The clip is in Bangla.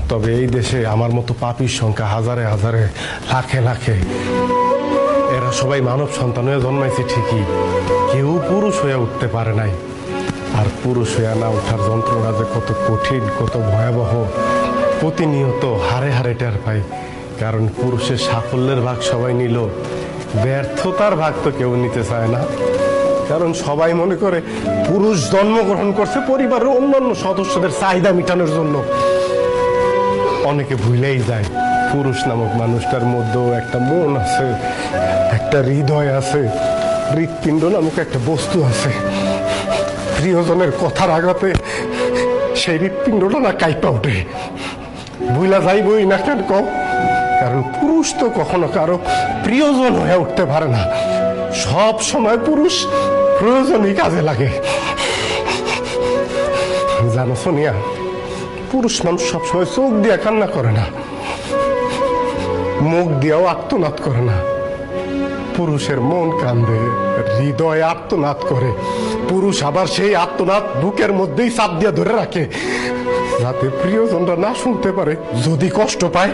তবে এই দেশে আমার মতো পাপীর সংখ্যা হাজারে হাজারে, লাখে লাখে। এরা সবাই মানব সন্তান হয়ে জন্মাইছে ঠিকই, কেউ পুরুষ হয়ে উঠতে পারে নাই। আর পুরুষ হয়ে না ওঠার যন্ত্রণা যে কত কঠিন, কত ভয়াবহ, প্রতিনিয়ত হারে হারে টের পাই। কারণ পুরুষের সাফল্যের ভাগ সবাই নিল, ব্যর্থতার ভাগ তো কেউ নিতে চায় না। কারণ সবাই মনে করে পুরুষ জন্মগ্রহণ করছে পরিবারের অন্যান্য সদস্যদের চাহিদা মেটানোর জন্য। অনেকে ভুলেই যায় পুরুষ নামক মানুষটার মধ্যেও একটা মন আছে, একটা হৃদয় আছে, হৃৎপিণ্ড নামক একটা বস্তু আছে। প্রিয়জনের কথার আঘাতে সেই হৃৎপিণ্ডটা না কাইপা ওঠে। ভুলা যাইবই না কেন কম? কারণ পুরুষ তো কখনো কারো প্রিয়জন হয়ে উঠতে পারে না। সব সময় পুরুষ প্রয়োজনই কাজে লাগে। জানো সোনিয়া, পুরুষ মানুষ সবসময় চোখ দিয়ে কান্না করে না, মুখ দিয়েও আর্তনাদ করে না। পুরুষের মন কান্দে, হৃদয় আর্তনাদ করে। পুরুষ আবার সেই আর্তনাদ বুকের মধ্যেই চাপ দিয়ে ধরে রাখে, যাতে প্রিয়জনরা না শুনতে পারে। যদি কষ্ট পায়